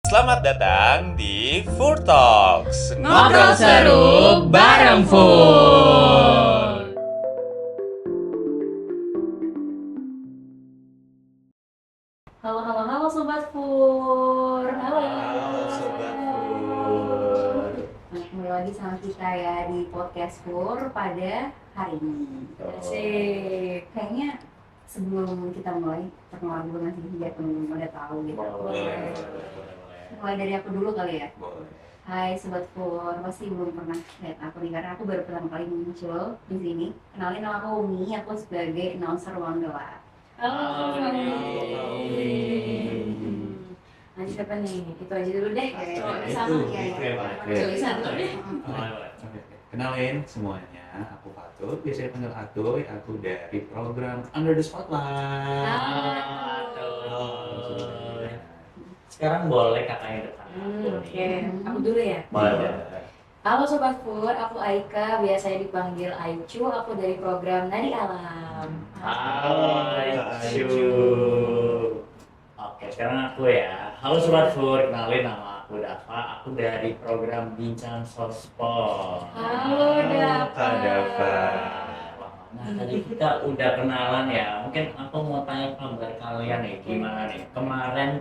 Selamat datang di Fur Talks. Ngobrol seru bareng Fur. Halo Sobat Fur. Halo Sobat Fur. Kembali lagi sama kita ya di podcast Fur pada hari ini. Asik. Kayaknya sebelum kita mulai perkenalan dulu nanti biar teman-teman pada tahu gitu. Boleh. Mulai dari aku dulu kali ya. Boleh. Hai Sobat Fur, pasti belum pernah lihat aku nih karena aku baru pertama kali muncul di sini. Kenalin, nama aku Umi, aku sebagai announcer Wangela. Halo. Nanti siapa nih? Itu aja dulu deh. Itu ya, Pak. Satu deh. Kenalin semuanya, aku Fatul, biasanya panggil Atuy, aku dari program Under the Spotlight. Sekarang boleh kakaknya depan. Oke, aku dulu ya. Boleh. Halo Sobat Fur, aku Aika, biasanya dipanggil Aicu, aku dari program Nadi Alam. Halo Aicu. Oke, sekarang aku ya. Halo Sobat Fur, kenalin nama aku Dava, aku dari program Bincang Sospol. Halo Dava. Nah, tadi kita udah kenalan ya. Mungkin aku mau tanya kabar kalian nih, gimana nih? Kemarin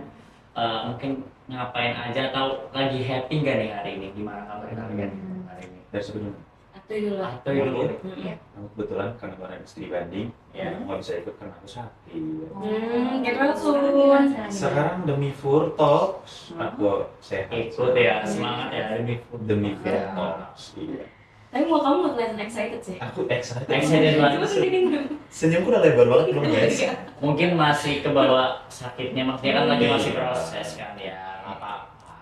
mungkin ngapain aja atau lagi happy nggak nih hari ini? Gimana kabar kalian hari ini? Dari sebelum Aku dulu lah. Atau dulu. aku kebetulan karena kemarin studi banding, ya aku nggak bisa ikut karena aku sakit. Gimana Sun? Sekarang demi Fur Talks, aku sehat. Ikut ya, semangat ya Demi Fur Iya. Talks. Iya. Tapi mau kamu nggak kelihatan excited sih? Aku excited. Excited banget. Senyumku udah lebar banget belum guys? Mungkin masih ke bawah sakitnya, maksudnya kan lagi masih proses kan ya, nggak apa-apa.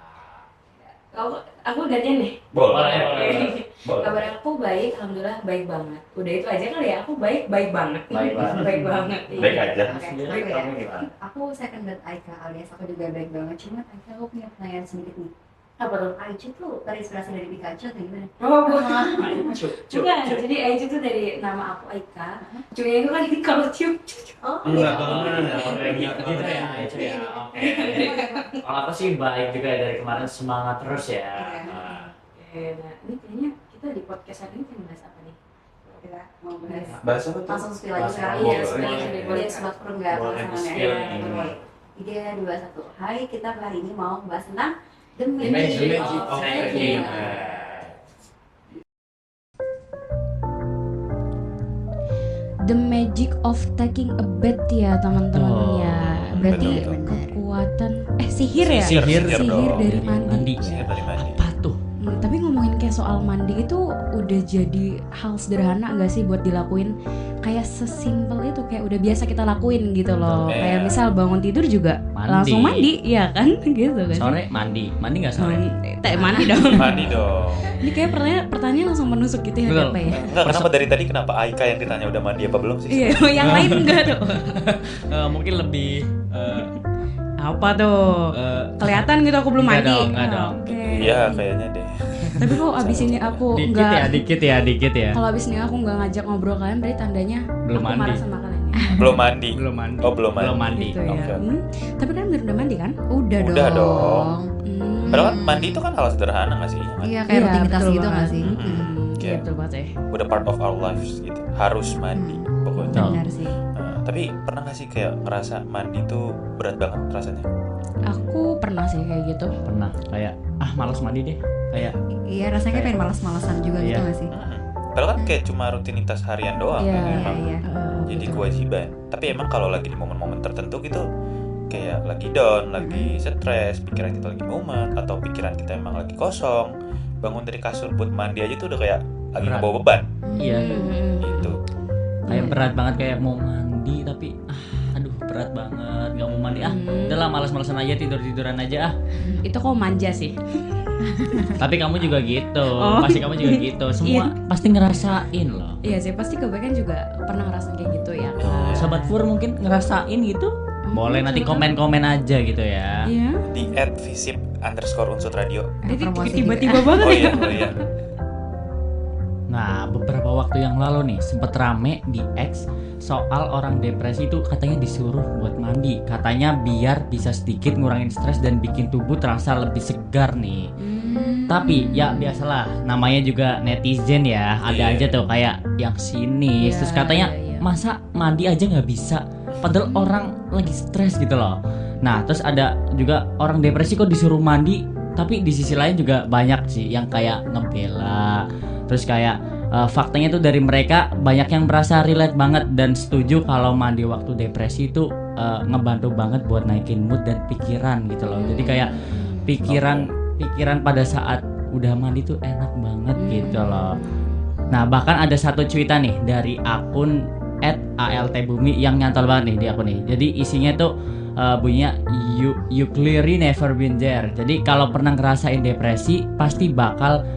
Aku gantian nih. Boleh. Kabar aku baik, alhamdulillah baik banget. Udah itu aja kali ya, aku baik banget. Baik banget. Baik banget. Iya. Baik aja. Oke, Sendiri baik ya. kamu gimana? Aku second date Aika alias aku juga baik banget. Cuma Aika aku punya pertanyaan sedikit nih. Apa tuh? Aicu tuh terinspirasi dari Pikachu atau gimana? Oh bukan. Bukan. Jadi Aicu tuh dari nama aku Aika. Cuy itu kan kalau cium. Oh. Enggak, Gitu ya, itu ya. Oke. Kalau aku sih baik juga ya, dari kemarin semangat terus ya. Nah, Oke, nah ini kayaknya kita di podcast hari ini kita bahas apa nih? Kita mau bahas Bahasa apa tuh? langsung spill aja Langsung. sekarang. Boleh. Iya, spill aja deh. Boleh sobat perlu nggak? Boleh Sama di-spill ya. ini. Boleh. 3, 2, 1. Hai, kita hari ini mau bahas tentang The The Magic Magic of of Thinking. Thinking. The magic of taking a bath ya teman-teman Oh, ya. Berarti betul. kekuatan sihir ya? Sihir Sihir dong. dari mandi. Sihir dari mandi. Apa tuh? Tapi ngomongin kayak soal mandi itu udah jadi hal sederhana gak sih buat dilakuin? Kayak sesimpel itu, kayak udah biasa kita lakuin gitu loh. Betul. Kayak misal bangun tidur juga Mandi. langsung mandi, ya kan? Gitu kan? Sore mandi nggak sore? Mandi dong. Mandi dong. Ini kayak pertanyaan langsung menusuk gitu ya, Betul. apa ya? Enggak, kenapa dari tadi kenapa Aika yang ditanya udah mandi apa belum sih? Iya, yang lain enggak dong. Mungkin lebih Apa tuh? Kelihatan gitu aku belum Enggak mandi. dong, enggak dong. Oke. Iya, kayaknya deh. Tapi kok abis ini aku dikit ya. kalau abis ini aku nggak ngajak ngobrol kalian, berarti tandanya Belum aku mandi. marah sama kalian ya. Belum mandi. mandi. Oh, belum mandi. Gitu ya. Oke. Tapi kan udah mandi kan? Udah Udah dong. Hmm. Padahal kan mandi itu kan hal sederhana nggak sih? Iya, kayak rutinitas betul gitu nggak banget. sih? Iya betul banget ya. Udah part of our lives gitu. Harus mandi pokoknya. Betul. Benar sih. Tapi pernah nggak sih kayak ngerasa mandi tuh berat banget rasanya? Aku pernah sih kayak gitu. Pernah kayak malas mandi deh. Kayak Iya, rasanya kayak pengen malas-malasan juga gitu Iya. nggak sih? Padahal kan kayak cuma rutinitas harian doang Iya, kan Iya, emang. iya. Jadi kewajiban. Tapi emang kalau lagi di momen-momen tertentu gitu kayak lagi down, lagi stres, pikiran kita lagi mumet atau pikiran kita emang lagi kosong, bangun dari kasur buat mandi aja tuh udah kayak lagi Berat. ngebawa beban Iya. gitu. kayak berat banget, kayak mau mandi tapi aduh berat banget, nggak mau mandi. Udahlah malas-malasan aja, tiduran aja. Itu kok manja sih. Tapi kamu juga gitu. Oh. Pasti kamu juga gitu. Semua pasti ngerasain loh. Iya sih, pasti kebanyakan juga pernah ngerasain kayak gitu ya kan. Sobat Fur mungkin ngerasain gitu. Boleh nanti silakan. komen-komen aja gitu ya. Iya. Di @visip_unsur_radio. Jadi Promosi tiba-tiba juga. banget Oh ya. iya, oh iya. Nah, beberapa waktu yang lalu nih sempet rame di X soal orang depresi itu katanya disuruh buat mandi. Katanya biar bisa sedikit ngurangin stres dan bikin tubuh terasa lebih segar nih. Tapi ya biasalah, namanya juga netizen ya. Ada Iya. aja tuh kayak yang sinis. Iya, Terus katanya iya. masa mandi aja nggak bisa. Padahal orang lagi stres gitu loh. Nah, terus ada juga orang depresi kok disuruh mandi. Tapi di sisi lain juga banyak sih yang kayak ngebela. Terus kayak faktanya tuh dari mereka banyak yang merasa relate banget dan setuju kalau mandi waktu depresi itu ngebantu banget buat naikin mood dan pikiran gitu loh. Jadi kayak pikiran pada saat udah mandi tuh enak banget gitu loh. Nah, bahkan ada satu cuitan nih dari akun @altbumi yang nyantol banget nih di akun nih. Jadi isinya tuh bunyinya you clearly never been there. Jadi kalau pernah ngerasain depresi pasti bakal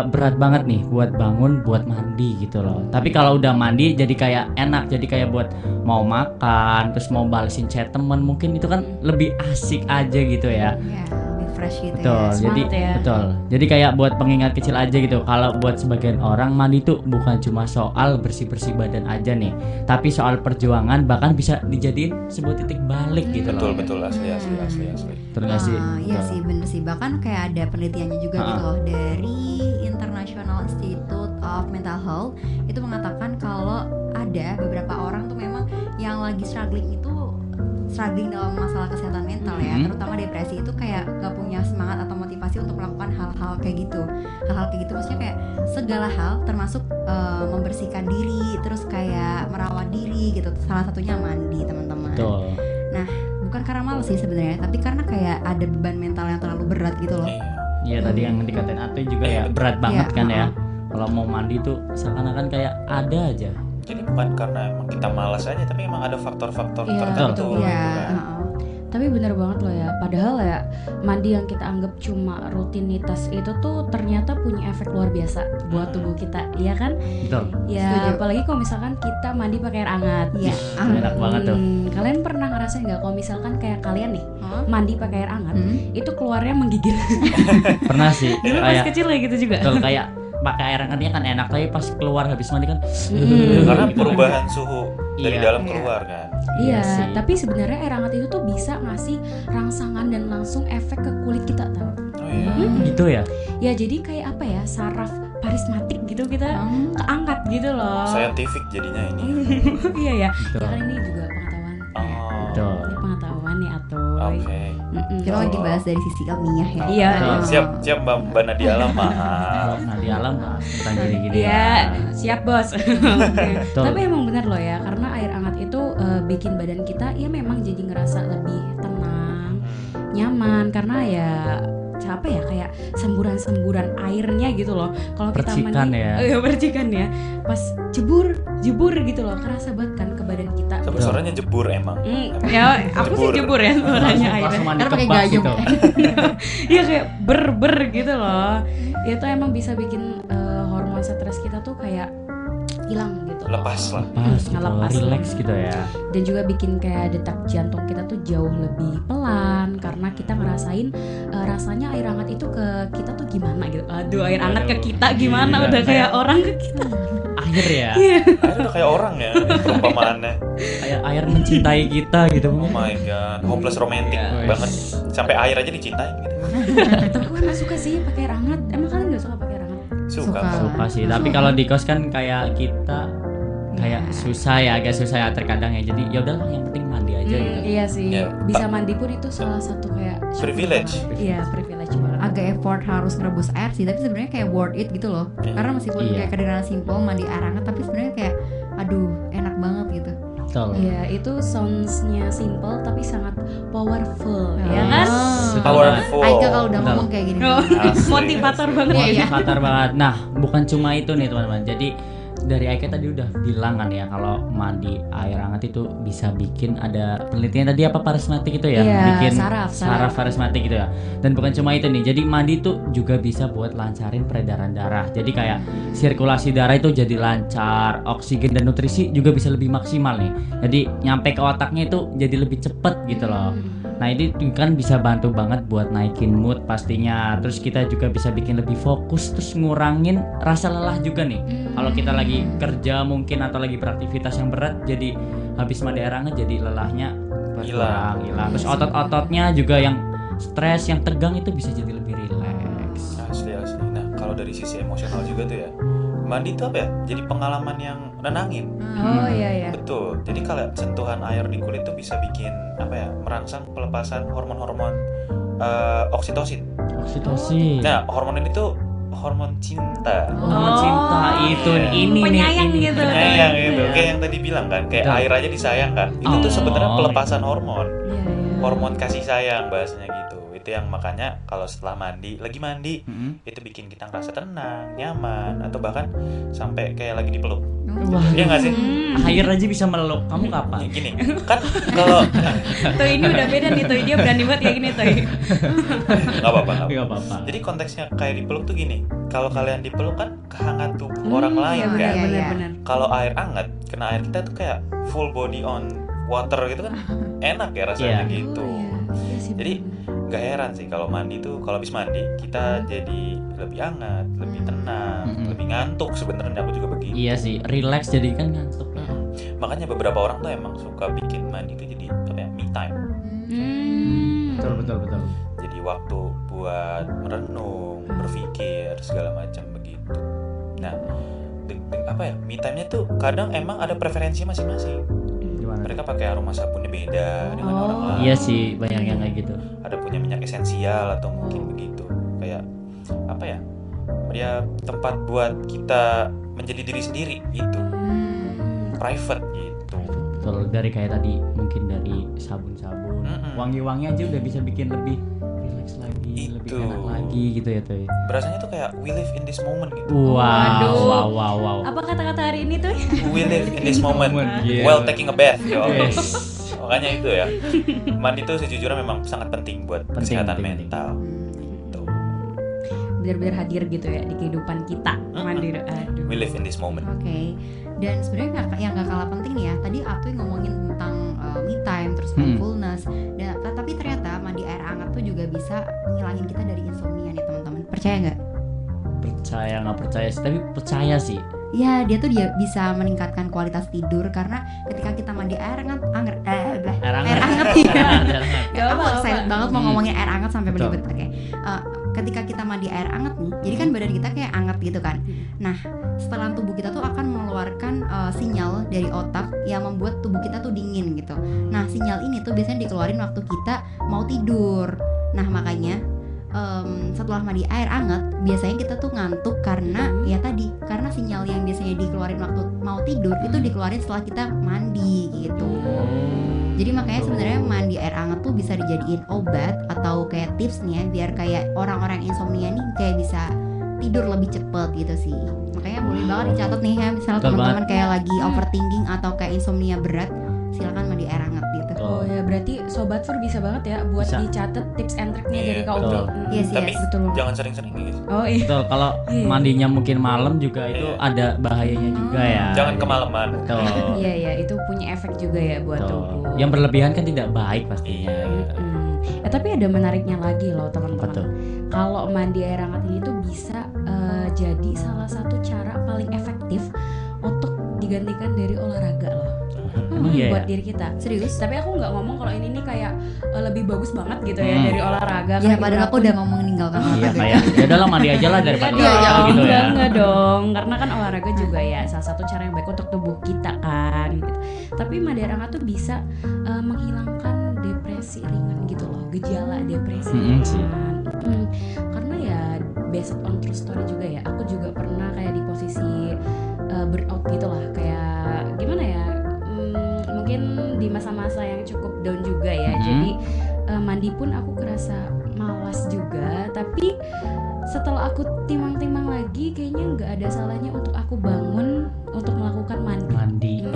berat banget nih buat bangun, buat mandi gitu loh. Tapi kalau udah mandi jadi kayak enak, jadi kayak buat mau makan, terus mau balesin chat temen, mungkin itu kan lebih asik aja gitu ya. Ya, lebih fresh gitu Betul, ya. jadi Semangat ya. betul. Jadi kayak buat pengingat kecil aja gitu. Kalau buat sebagian orang mandi tuh bukan cuma soal bersih-bersih badan aja nih, tapi soal perjuangan, bahkan bisa dijadiin sebuah titik balik gitu loh. Betul asli. Betul nggak sih? Iya Betul. sih, bener sih. Bahkan kayak ada penelitiannya juga gitu loh dari International Institute of Mental Health. Itu mengatakan kalau ada beberapa orang tuh memang yang lagi struggling dalam masalah kesehatan mental ya, terutama depresi itu kayak gak punya semangat atau motivasi untuk melakukan hal-hal kayak gitu. Hal-hal kayak gitu maksudnya kayak segala hal termasuk membersihkan diri, terus kayak merawat diri gitu. Salah satunya mandi, teman-teman. Betul. Nah, bukan karena malas sih sebenarnya, tapi karena kayak ada beban mental yang terlalu berat gitu loh. Iya tadi yang dikatain Ate juga ya berat banget kan ya. Kalau mau mandi tuh seakan-akan kayak ada aja. Jadi bukan karena emang kita malas aja, tapi emang ada faktor-faktor Iya, tertentu betul. gitu Iya, kan. Tapi bener banget loh ya, padahal ya mandi yang kita anggap cuma rutinitas itu tuh ternyata punya efek luar biasa buat tubuh kita, iya kan? Betul. Ya Setuju. apalagi kalau misalkan kita mandi pakai air hangat. Iya. Enak banget tuh. Kalian pernah ngerasain nggak kalau misalkan kayak kalian nih Hah? mandi pakai air hangat, Hmm? itu keluarnya menggigil. Pernah sih Dulu pas kayak kecil kayak gitu juga. betul kayak pakai air hangatnya kan enak, tapi pas keluar habis mandi kan Karena gitu kan. perubahan suhu dari Iya. dalam Iya. keluar kan. Iya, sih. tapi sebenarnya air hangat itu tuh bisa ngasih rangsangan dan langsung efek ke kulit kita tau. Oh iya. Gitu ya. Ya jadi kayak apa ya, saraf parismatik gitu kita Hmm. keangkat gitu loh. Scientific jadinya ini. Iya ya. Betul. Ya kan ini juga pengetahuan. Oh. Betul. Ini pengetahuan nih Atoy. Oke. Kita lagi bahas dari sisi ilmiah ya. Iya. Siap Mbak Nadia Alam, maaf. Nah di alam bukan gini-gini Iya, ya. siap bos. Oke. Betul. Tapi emang benar loh ya, karena air hangat itu bikin badan kita ya memang jadi ngerasa lebih tenang, nyaman karena ya apa ya kayak semburan-semburan airnya gitu loh. Kalau kita Percikan mandi, ya. percikan ya. Pas jebur gitu loh, kerasa banget kan ke badan kita. Tapi suaranya jebur emang. Ya, aku sih jebur ya suaranya airnya. Langsung mandi Ntar pakai kebak gayung. gitu. Iya kayak ber gitu loh. Itu emang bisa bikin hormon stres kita tuh kayak hilang gitu. Lepas lah. Pas gitu, Ngelepas. relax gitu ya. Dan juga bikin kayak detak jantung kita tuh jauh lebih pelan karena kita ngerasain rasanya air hangat itu ke kita tuh gimana gitu. Aduh, air hangat ke kita gimana, Gila, udah kayak orang ke kita. Air ya. Air udah kayak orang ya perumpamaannya. Kayak air mencintai kita gitu. Oh my god, hopeless romantic Yes. banget. Sampai air aja dicintain gitu. Tapi gue gak suka sih pakai air hangat. Emang kalian gak suka pakai air hangat? Suka. Suka sih, tapi kalau di kos kan kayak kita kayak susah ya, agak susah ya terkadang ya. Jadi ya udahlah yang penting mandi aja gitu. Iya sih. Ya, Bisa mandi pun itu salah satu kayak Privilege. Iya, privilege banget. Agak effort harus ngerebus air sih, tapi sebenarnya kayak worth it gitu loh. Karena meskipun Iya. kayak kedengaran simple mandi air hangat, tapi sebenarnya kayak aduh enak banget gitu. Betul. Iya, itu sounds-nya simple tapi sangat powerful, ya kan? Betul Powerful. Aika kalau udah Betul. ngomong kayak gini. Oh, Asli. motivator banget. Iya, iya. Motivator banget. Nah, bukan cuma itu nih teman-teman. Jadi dari Aika tadi udah bilang kan ya kalau mandi air hangat itu bisa bikin ada penelitian tadi apa parasmatik itu ya, Iya, bikin saraf. parasmatik gitu ya. Dan bukan cuma itu nih, jadi mandi itu juga bisa buat lancarin peredaran darah. Jadi kayak sirkulasi darah itu jadi lancar, oksigen dan nutrisi juga bisa lebih maksimal nih. Jadi nyampe ke otaknya itu jadi lebih cepet gitu loh. Nah ini kan bisa bantu banget buat naikin mood pastinya. Terus kita juga bisa bikin lebih fokus, terus ngurangin rasa lelah juga nih. Kalau kita lagi kerja mungkin atau lagi beraktivitas yang berat, jadi habis mandi air hangat jadi lelahnya berkurang, hilang. Terus otot-ototnya juga yang stres, yang tegang itu bisa jadi lebih rileks. Asli. Nah, kalau dari sisi emosional juga tuh ya, mandi itu apa ya? Jadi pengalaman yang nenangin. Oh iya. Betul. Jadi kalau sentuhan air di kulit tuh bisa bikin apa ya? Merangsang pelepasan hormon-hormon oksitosin. Oksitosin. Nah, hormon ini tuh hormon cinta. Hormon cinta itu Iya. ini Penyayang nih, ini. gitu. Penyayang gitu. Iya. Kayak yang tadi bilang kan, kayak Betul. air aja disayang kan. Itu tuh Oh. sebenarnya pelepasan hormon. Iya. Hormon kasih sayang bahasanya gitu. Itu yang makanya kalau setelah lagi mandi Mm-mm. itu bikin kita ngerasa tenang, nyaman, atau bahkan sampai kayak lagi dipeluk. Wah, Iya nggak sih? air aja bisa meluk. Kamu Ya, kapan? gini, kan kalau Tuh ini udah beda nih tuh, dia berani banget kayak gini tuh. nggak apa-apa. Gak apa-apa. Jadi konteksnya kayak dipeluk tuh gini. Kalau kalian dipeluk kan kehangat tubuh orang lain Iya, kan. benar. Kalau air hangat, kena air kita tuh kayak full body on water gitu kan, enak ya rasanya Iya. gitu. Iya sih, Jadi benar. nggak heran sih kalau mandi tuh, kalau habis mandi kita jadi lebih hangat, lebih tenang, Mm-mm. lebih ngantuk sebenarnya. Aku juga begitu. Iya sih, relax jadi kan ngantuk lah. Makanya beberapa orang tuh emang suka bikin mandi itu jadi apa ya, me time. Betul. Jadi waktu buat merenung, berpikir segala macam begitu. Nah, apa ya, me time-nya tuh kadang emang ada preferensi masing-masing. Gimana? Mereka pakai aroma sabunnya beda dengan Oh. orang lain. Iya sih, banyak yang kayak gitu. Ada punya minyak esensial atau mungkin begitu. Kayak apa ya? Dia tempat buat kita menjadi diri sendiri itu. Private gitu. Betul, dari kayak tadi mungkin dari sabun-sabun, Mm-mm. wangi-wangi aja udah bisa bikin lebih relax lagi, lebih Itu. enak lagi gitu ya tuh. Berasanya tuh kayak we live in this moment gitu. Waduh. Wow. Apa kata-kata hari ini tuh? We live in this moment Yeah. while taking a bath, yo. Yes. Makanya itu ya. Mandi itu sejujurnya memang sangat penting buat kesehatan penting. mental. Gitu. Benar-benar hadir gitu ya di kehidupan kita. Mandi. Aduh. We live in this moment. Oke. Dan sebenarnya yang gak kalah penting nih ya. Tadi Atuy ngomongin tentang me time, terus mindfulness. Dan tapi ternyata mandi air hangat tuh juga bisa ngilangin kita dari insomnia nih teman-teman. Percaya nggak? Percaya nggak percaya sih, tapi percaya sih. Ya, dia bisa meningkatkan kualitas tidur karena ketika kita mandi air hangat, air hangat ya. Gak Aku apa-apa. excited banget mau ngomongin air hangat sampai Betul. belibet. Oke. Ketika kita mandi air hangat nih, jadi kan badan kita kayak hangat gitu kan. Nah, setelah tubuh kita tuh akan mengeluarkan sinyal dari otak yang membuat tubuh kita tuh dingin gitu. Nah, sinyal ini tuh biasanya dikeluarin waktu kita mau tidur. Nah, makanya setelah mandi air hangat biasanya kita tuh ngantuk karena ya tadi, karena sinyal yang biasanya dikeluarin waktu mau tidur itu dikeluarin setelah kita mandi gitu. Jadi makanya sebenarnya mandi air hangat tuh bisa dijadiin obat atau kayak tips nih ya, biar kayak orang-orang insomnia nih kayak bisa tidur lebih cepet gitu sih. Makanya boleh banget dicatat nih ya, misalnya Betul teman-teman kayak lagi overthinking atau kayak insomnia berat, silakan mandi air hangat gitu. Oh ya, berarti Sobat Fur bisa banget ya buat Bisa. dicatat tips and triknya Iya, dari Kak betul. Upi. Yes, Tapi yes. Betul. jangan sering-sering nih guys. Oh iya. Betul, kalau Iya. mandinya mungkin malam juga itu Iya. ada bahayanya juga ya. Jangan kemalaman. Betul. Iya ya, itu punya efek juga ya buat Betul. tubuh. Yang berlebihan kan tidak baik pastinya. Iya. Gitu. Tapi ada menariknya lagi loh Betul. teman-teman. Kalau mandi air hangat ini tuh bisa jadi salah satu cara paling efektif untuk digantikan dari olahraga loh. Emang iya Buat ya? diri kita. Serius? Tapi aku nggak ngomong kalau ini nih kayak lebih bagus banget gitu ya dari olahraga. Ya Kayak padahal aku udah ngomong meninggalkan Iya olahraga. kayak ya udahlah mandi aja lah daripada Enggak olahraga dong, gitu ya. enggak dong. Karena kan olahraga juga ya salah satu cara yang baik untuk tubuh kita kan. Gitu. Tapi mandi air hangat tuh bisa menghilangkan depresi ringan gitu loh, gejala depresi Sih. ringan. Karena ya based on true story juga ya. Aku juga pernah kayak di posisi burnout gitu lah, kayak gimana ya? Mungkin di masa-masa yang cukup down juga ya. Jadi mandi pun aku kerasa malas juga, tapi setelah aku timang-timang lagi kayaknya nggak ada salahnya untuk aku bangun untuk melakukan mandi.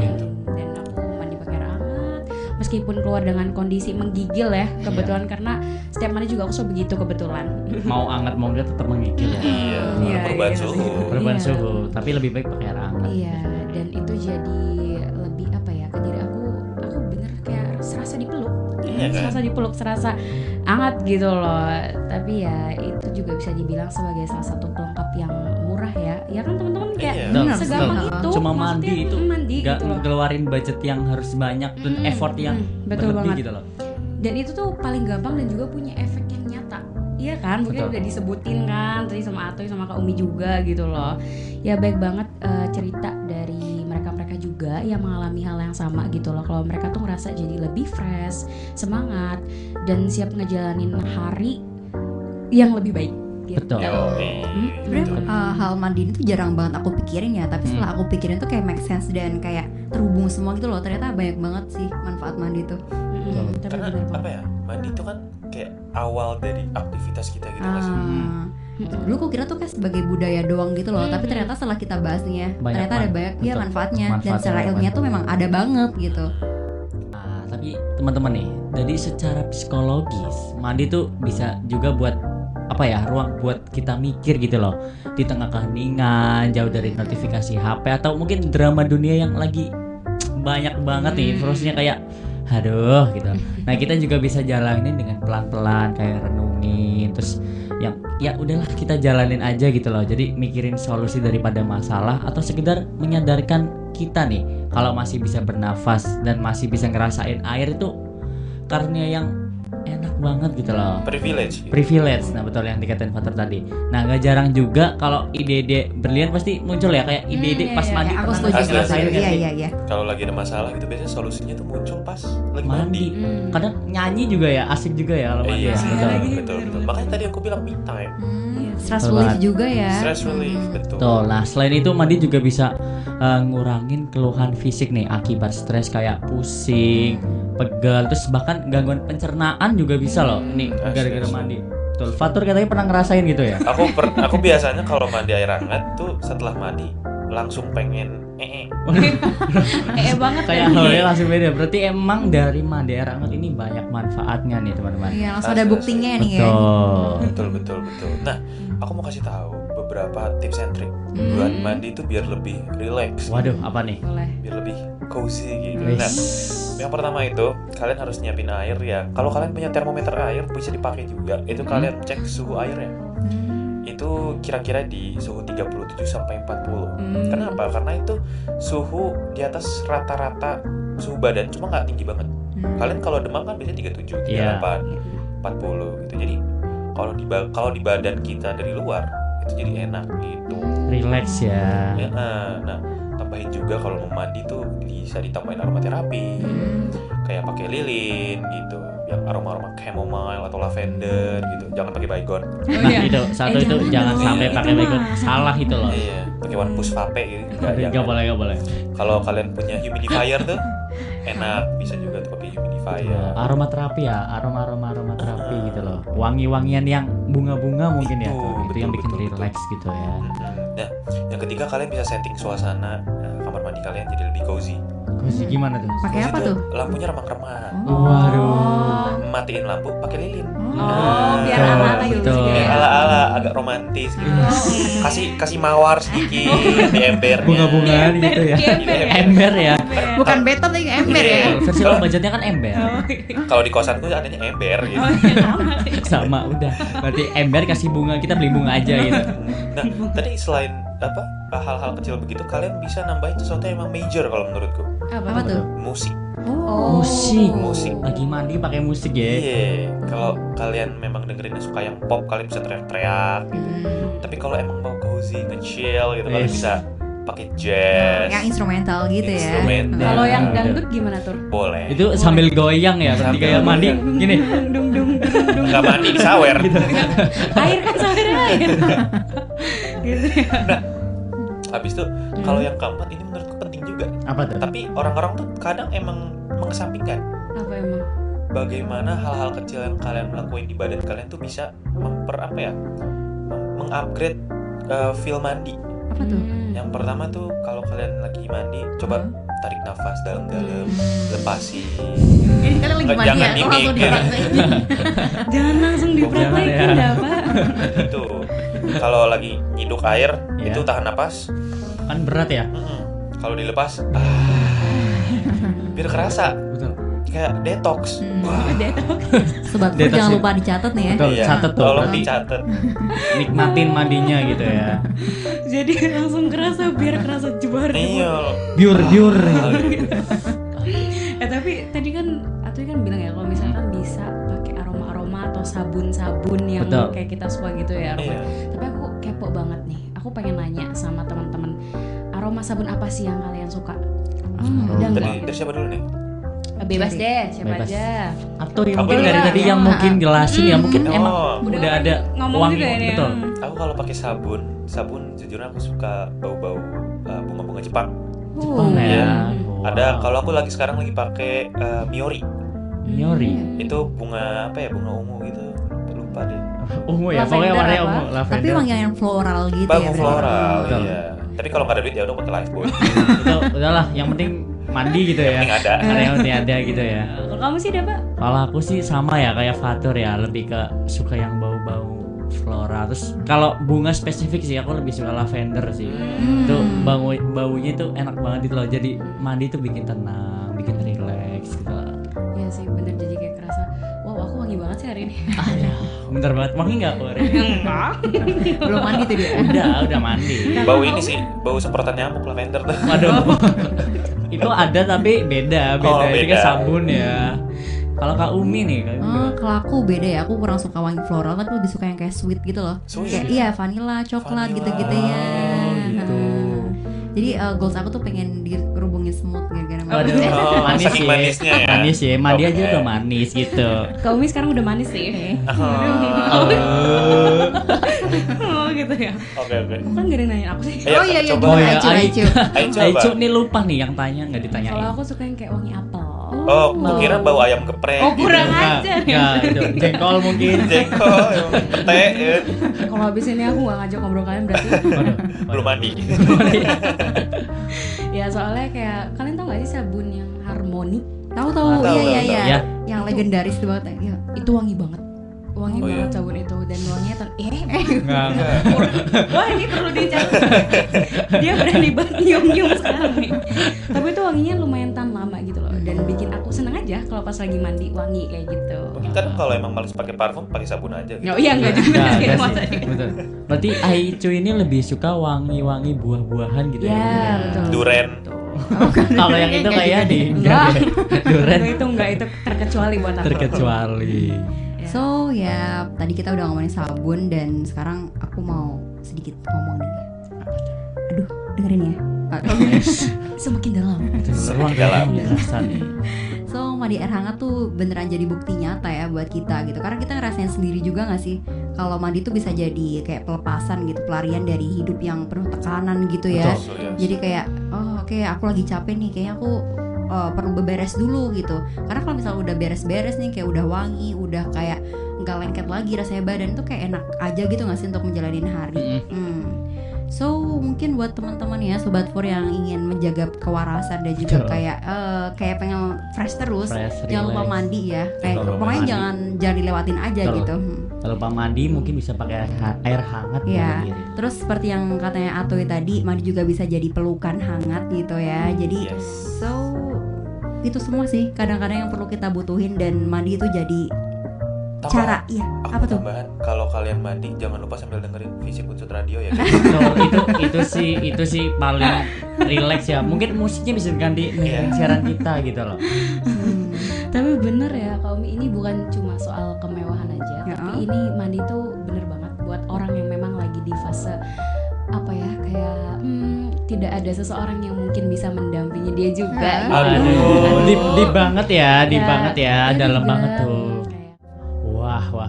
Dan aku mandi pakai air hangat meskipun keluar dengan kondisi menggigil ya kebetulan karena setiap mandi juga aku selalu begitu kebetulan. Mau hangat mau enggak tetap menggigil ya. Iya, perubahan suhu. Perubahan Iya. suhu, tapi lebih baik pakai air hangat. Iya, dan itu jadi lebih apa ya, ke diri aku bener kayak serasa dipeluk. Iya kan? Serasa dipeluk, serasa hangat gitu loh. Tapi ya itu juga bisa dibilang sebagai salah satu pelengkap yang murah ya. Ya kan teman-teman kayak Iya. Benar, segampang betul. itu. Cuma maksudnya, mandi itu mandi Gak gitu loh. ngeluarin budget yang harus banyak dan effort yang betul berlebih banget. gitu loh. Dan itu tuh paling gampang dan juga punya efek yang nyata. Iya kan, mungkin Betul. udah disebutin kan tadi sama Atoy sama Kak Umi juga gitu loh. Ya baik banget cerita dari mereka-mereka juga yang mengalami hal yang sama gitu loh. Kalau mereka tuh ngerasa jadi lebih fresh, semangat dan siap ngejalanin hari yang lebih baik gitu. Betul. Sebenarnya hal mandi ini tuh jarang banget aku pikirin ya, tapi setelah aku pikirin tuh kayak make sense dan kayak terhubung semua gitu loh. Ternyata banyak banget sih manfaat mandi tuh. Tapi Karena benar apa ya, mandi itu kan kayak awal dari aktivitas kita gitu nggak sih? Dulu aku kira tuh kayak sebagai budaya doang gitu loh, tapi ternyata setelah kita bahas nih ya, Banyak ternyata ada banyak ya betul. manfaatnya, dan Manfaatnya secara banyak. ilmiah tuh memang ada banget gitu. Nah, tapi teman-teman nih, jadi secara psikologis mandi tuh bisa juga buat apa ya, ruang buat kita mikir gitu loh di tengah keheningan, jauh dari notifikasi HP atau mungkin drama dunia yang lagi banyak banget nih terusnya kayak aduh gitu. Nah kita juga bisa jalanin dengan pelan-pelan kayak renungin, terus yang ya udahlah kita jalanin aja gitu loh. Jadi mikirin solusi daripada masalah atau sekedar menyadarkan kita nih kalau masih bisa bernafas dan masih bisa ngerasain air itu karunia yang enak banget gitu loh. Privilege, nah betul yang dikatain Fatur tadi. Nah nggak jarang juga kalau ide-ide berlian pasti muncul ya kayak ide-ide pas mandi. Aku pernah setuju nggak sih. ngerasain nggak sih? Iya. Kalau lagi ada masalah gitu biasanya solusinya tuh muncul pas lagi mandi. Kadang nyanyi juga ya, asik juga ya kalau mandi. Iya, ya. betul. Makanya tadi aku bilang me time, Stress Betul relief banget. juga ya. stress relief, betul. Betul. Nah selain itu mandi juga bisa ngurangin keluhan fisik nih akibat stres kayak pusing, pegal, terus bahkan gangguan pencernaan juga bisa loh. Ini gara-gara Asli. mandi. Betul. Fatur katanya pernah ngerasain gitu ya? Aku biasanya kalau mandi air hangat tuh setelah mandi langsung pengen banget Kayak halnya langsung beda. Berarti emang dari mandi air hangat ini banyak manfaatnya nih teman-teman. Iya, langsung ada buktinya nih ya. Betul. betul. Nah, aku mau kasih tahu beberapa tips and trick buat mandi itu biar lebih relax, Waduh, apa nih? boleh. biar lebih cozy gitu. Wis. Nah, yang pertama itu kalian harus nyiapin air ya. Kalau kalian punya termometer air bisa dipakai juga. Itu kalian cek suhu airnya. Itu kira-kira di suhu 37 sampai 40. Kenapa? Karena itu suhu di atas rata-rata suhu badan, cuma nggak tinggi banget. Kalian kalau demam kan biasanya 37, 38, 40 gitu. Jadi kalau di badan kita dari luar itu jadi enak gitu. Relax ya. Ya, nah, tambahin juga kalau mau mandi tuh bisa ditambahin aromaterapi. Kayak pakai lilin gitu, yang aroma-aroma chamomile atau lavender gitu. Jangan pakai baygon. Nah itu satu itu jangan sampai pakai baygon, salah itu loh. Iya, pakai one push vape gitu. Gak boleh. Kalau kalian punya humidifier tuh enak, bisa juga tuh pakai humidifier. Aromaterapi ya, aroma terapi gitu loh. Wangi-wangian yang bunga-bunga mungkin ya. Itu yang bikin betul. relax gitu ya. Nah, yang ketiga kalian bisa setting suasana kamar mandi kalian jadi lebih cozy. Cozy gimana tuh? Pakai apa tuh? Lampunya remang-remang. Waduh. Matiin lampu pakai lilin. Biar ala-ala gitu Betul. juga ya. Ala-ala agak romantis gitu. Kasih mawar sedikit di embernya. Bunga-bungaan gitu ya. Ember ya. Bukan beton tapi ember ya. Versi low budgetnya kan ember. Kalau di kosanku adanya ember gitu. Sama udah. Berarti ember kasih bunga, kita beli bunga aja gitu. Nah, tadi selain hal-hal kecil begitu, kalian bisa nambahin sesuatu yang emang major kalau menurutku. Apa tuh? Musik. Musik. Lagi mandi pakai musik ya. Iya, kalau kalian memang dengerinnya suka yang pop, kalian bisa teriak-teriak gitu. Tapi kalau emang mau cozy, nge-chill gitu, kalian Yes. bisa pakai jazz. Yang instrumental gitu ya. Instrumental. Kalau yang Nah, dangdut gimana tuh? Boleh. Itu sambil goyang ya, berarti Sambil kayak mandi gini. nggak mandi di sawer. Air kan sampai air. Gitu ya. Habis itu kalau yang keempat ini menurutku penting juga. Apa tuh? Tapi orang-orang tuh kadang emang mengesampingkan. Apa emang? bagaimana hal-hal kecil yang kalian lakuin di badan kalian tuh bisa mengupgrade feel mandi. Apa tuh? Yang pertama tuh kalau kalian lagi mandi, coba tarik nafas dalam-dalam, lepasin. Ini kalian lagi mandi Jangan ya, mimik. langsung dipraktekin. Jangan langsung dipraktekin Jangan dah Pak. Itu kalau lagi nyiduk air Iya. itu tahan napas. Kan berat ya. Kalau dilepas, biar kerasa Betul. kayak detox. Wah, Sobat Pur Detox jangan ya. lupa dicatat nih ya. Betul. iya. Catet tuh. Tolong Berarti dicatat. nikmatin mandinya gitu ya. Jadi langsung kerasa biar kerasa jebar. Iya. Biur. Tapi tadi kan Atuy kan bilang ya kalau misalkan bisa pakai aroma-aroma atau sabun-sabun yang Betul. kayak kita suka gitu ya aroma. Iya. Tapi aku kepo banget nih. Aku pengen nanya sama teman-teman, aroma sabun apa sih yang kalian suka? Ada Dari, nggak? dari siapa dulu nih? Bebas deh, siapa Bebas. aja. Atau yang Aku mungkin dulu dari ya. tadi yang mungkin jelasin ya mungkin Oh. emang Udah udah ada ngomong wangi juga ini. betul. Aku kalau pakai sabun jujur aku suka bau-bau bunga-bunga Jepang. Jepang ya. Iya. Wow. Ada kalau aku lagi sekarang lagi pakai Miori. Miori. Itu bunga apa ya? Bunga ungu gitu. Lupa deh. Ungu ya, Lavender pokoknya warnanya apa? ungu, Tapi lavender. wangian yang floral gitu ya. Bau floral, Betul. iya. Tapi kalau nggak ada duit ya udah pakai Lifebuoy. Itu udahlah, yang penting mandi gitu ya. Yang ada. Ada yang penting ada gitu ya. Kalau kamu sih Dapa? Kalau aku sih sama ya kayak Fatur ya, lebih ke suka yang bau-bau flora. Terus kalau bunga spesifik sih aku lebih suka lavender sih. Itu baunya itu enak banget gitu loh. Jadi mandi tuh bikin tenang, bikin relax gitu. Iya sih bener, jadi kayak kerasa wow aku wangi banget sih hari ini. Bentar banget, wangi nggak aku hari ini? Enggak. Belum mandi tuh dia. Udah mandi. Bau ini sih, bau semprotan nyamuk lavender tuh. Waduh. Itu ada tapi beda. Oh, Ini beda. kan sabun ya. Kalau Kak Umi nih, Kak Umi. Kalau aku beda ya, aku kurang suka wangi floral, tapi lebih suka yang kayak sweet gitu loh. Sweet? Kayak iya vanilla, coklat Vanilla. gitu-gitu ya. Oh, gitu. Jadi goals aku tuh pengen dirubungin smooth gara-gara Waduh, Oh, manis saking ya. manisnya ya. Manis ya, mandi aja Oke. udah manis gitu. Kak Umi sekarang udah manis sih. Oh gitu ya. Oke. Kok kan gak ada yang nanyain aku sih. Ayo, Oh iya iya, coba. Oh, gimana iya, Aicu, Ai. Aicu. Ayo coba. Aicu nih lupa nih yang tanya nggak ditanyain. Kalau aku suka yang kayak wangi apel. Oh, kukira bau ayam geprek. Oh, kurang gitu. ajar ya. Nggak, itu jengkol mungkin. Jengkol, pete, ya. Kalau habis ini aku gak ngajak ngobrol kalian berarti. Waduh. Belum mandi. Ya soalnya kayak kalian tau gak sih sabun yang Harmony? Tahu Tahu, iya tahu. Ya, yang legendaris tuh banget ya. Itu wangi banget. Wangi Oh, banget iya? sabun itu dan wanginya nggak. wah ini perlu dicatat. Dia berani banget nyium-nyium sekarang nih. Tapi itu wanginya lumayan tahan lama gitu loh dan bikin aku seneng aja kalau pas lagi mandi wangi kayak gitu. Mungkin kadang kalau emang males pakai parfum, pakai sabun aja gitu. Oh iya enggak juga Nggak, sih nggak masa sih. Betul. Berarti Aicu ini lebih suka wangi-wangi buah-buahan gitu ya. Ya betul. Duren. Kalau yang itu kayak di Enggak. Duren Enggak itu terkecuali buat aku. terkecuali. So ya tadi kita udah ngomongin sabun dan sekarang aku mau sedikit ngomong nih. Aduh dengerin ya. Semakin dalam. Ruang dalam. dalam dirasa nih. So mandi air hangat tuh beneran jadi bukti nyata ya buat kita gitu. Karena kita ngerasain sendiri juga gak sih kalau mandi tuh bisa jadi kayak pelepasan gitu, pelarian dari hidup yang penuh tekanan gitu ya. Betul, ya. Jadi kayak oh oke, aku lagi capek nih, kayaknya aku perlu beberes dulu gitu. Karena kalau misalnya udah beres-beres nih, kayak udah wangi, udah kayak nggak lengket lagi rasanya badan tuh kayak enak aja gitu nggak sih untuk menjalani hari. So mungkin buat teman-teman ya Sobat Fur yang ingin menjaga kewarasan dan juga Betul. kayak pengen fresh terus, Fresh, jangan lupa relax. mandi ya. Kayak Jangan lupa pokoknya mandi. jangan dilewatin aja Betul. gitu. Kalau lupa mandi mungkin bisa pakai air hangat Iya. buat diri. Terus seperti yang katanya Atoy tadi, mandi juga bisa jadi pelukan hangat gitu ya. Jadi Yes. so itu semua sih kadang-kadang yang perlu kita butuhin dan mandi itu jadi Tambah- cara iya Aku apa tuh? tambahan, kalau kalian mandi jangan lupa sambil dengerin Fisik Unsur Radio ya. Betul, itu sih paling relax ya. Mungkin musiknya bisa diganti Iya. siaran kita gitu loh. Tapi bener ya Kak Umi, ini bukan cuma soal kemewahan aja, Ya. tapi ini mandi tuh bener banget buat orang yang memang lagi di fase apa ya kayak tidak ada seseorang yang mungkin bisa mendampingi dia juga. Aduh, deep banget ya, deep Ya, banget ya, dalam juga. banget tuh. Kayak-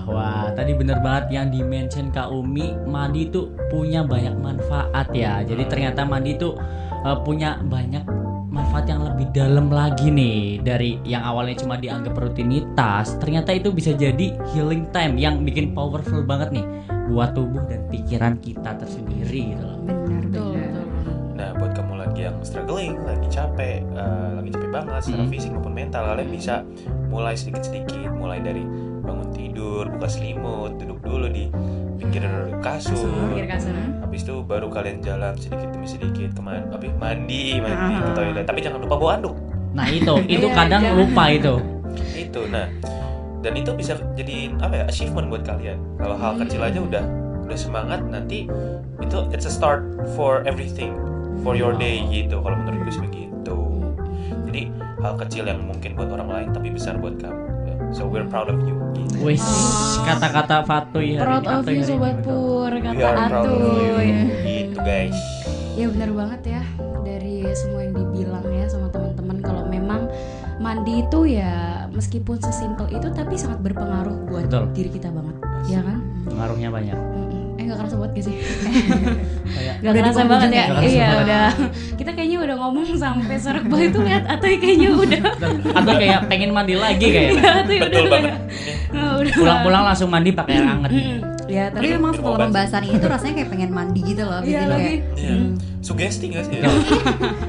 Wah, tadi bener banget yang di-mention Kak Umi, mandi tuh punya banyak manfaat ya. Jadi ternyata mandi tuh punya banyak manfaat yang lebih dalam lagi nih dari yang awalnya cuma dianggap rutinitas, ternyata itu bisa jadi healing time yang bikin powerful banget nih buat tubuh dan pikiran kita tersendiri gitu loh. Benar, Betul, benar. betul. Nah, buat kamu lagi yang struggling, lagi capek banget secara Hmm. fisik maupun mental, kalian bisa mulai sedikit-sedikit, mulai dari bangun tidur, buka selimut, duduk dulu di pinggir kasur. Pinggir kasur. Habis itu baru kalian jalan sedikit demi sedikit mandi Ah. ke toilet. Tapi jangan lupa bawa anduk. Nah itu Iya, kadang jangan. lupa itu. Itu. Nah, dan itu bisa jadi achievement buat kalian. Kalau hal kecil aja udah semangat, nanti itu it's a start for everything for your day gitu. Kalau menurut gue sih begitu. Jadi hal kecil yang mungkin buat orang lain tapi besar buat kamu. So we're proud of you. Gitu. Wis, kata-kata Fatuy hari Proud ini, of Atuy you hari ini, Sobat betul. Pur, We kata are proud of you. Atuy. Gitu guys. Ya benar banget ya, dari semua yang dibilang ya sama teman-teman, kalau memang mandi itu ya meskipun sesimpel itu tapi sangat berpengaruh buat Betul. diri kita banget, ya kan? Pengaruhnya banyak. Gak kerasa banget gak sih? Kayak Gak Udah kerasa di banget penghujung ya? ya? Gak kerasa Iya banget. udah. Kita kayaknya udah ngomong sampai serak banget itu, lihat Atoy kayaknya udah. Atau kayak pengen mandi lagi kayaknya. Iya, Atoy Betul udah banget. kayak, udah. Pulang-pulang langsung mandi pakai air hangat. Ya Tapi tapi memang minum setelah obat. pembahasan ini tuh rasanya kayak pengen mandi gitu loh. iya Jadi lagi. kayak Iya. Sugesti gak sih?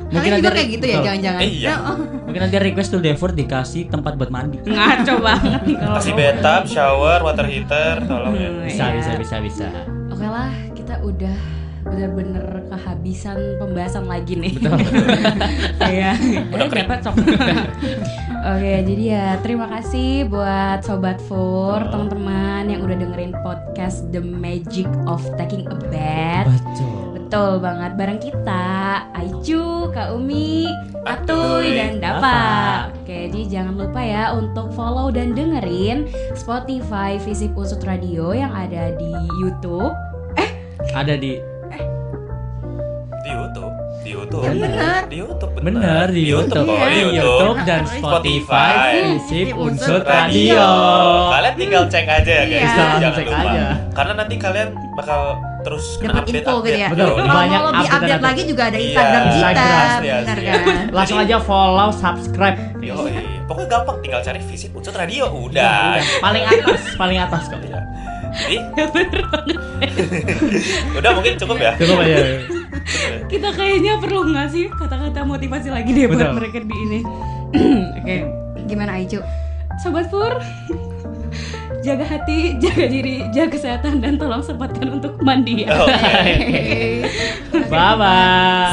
kalian juga kayak gitu ya, betul. jangan-jangan. Iya. Mungkin nanti request to Devor dikasih tempat buat mandi. Ngaco banget nih kalau Kasih ngomong. bathtub, shower, water heater, tolong ya. Bisa, Iya. bisa. Oke lah, kita udah bener-bener kehabisan pembahasan lagi nih. Betul. Kayak Udah kering. dapat sok. Oke, jadi ya terima kasih buat Sobat Fur, teman-teman yang udah dengerin podcast The Magic of Taking a Bath. Betul. Betul banget, bareng kita Aicu, Kak Umi, Atuy, dan Dapa. Dapa. Oke, jadi jangan lupa ya untuk follow dan dengerin Spotify Visip Unsut Radio yang ada di YouTube. Ada di Di YouTube. Bener. Di YouTube. bener di YouTube, kok, di di YouTube dan Spotify. Spotify Visip Unsut Radio. Radio. Kalian tinggal cek aja ya guys. Iya. Jangan Cek lupa. aja. Karena nanti kalian bakal terus kena Dapat info gitu ya. Betul. Kalau Banyak mau lebih update-update. update lagi juga ada Iya, Instagram kita, Instagram, benar iya. kan? Langsung aja follow, subscribe. Yoi. Pokoknya gampang, tinggal cari Visip Unsut Radio. Udah. Udah. Paling atas kok. Iya. Jadi udah mungkin cukup ya. Cukup aja. Kita kayaknya perlu ngasih kata-kata motivasi lagi deh buat Betul. mereka di ini. Oke, Gimana Aicu? Sobat Pur, jaga hati, jaga diri, jaga kesehatan, dan tolong sempatkan untuk mandi ya. Oke. Bye bye.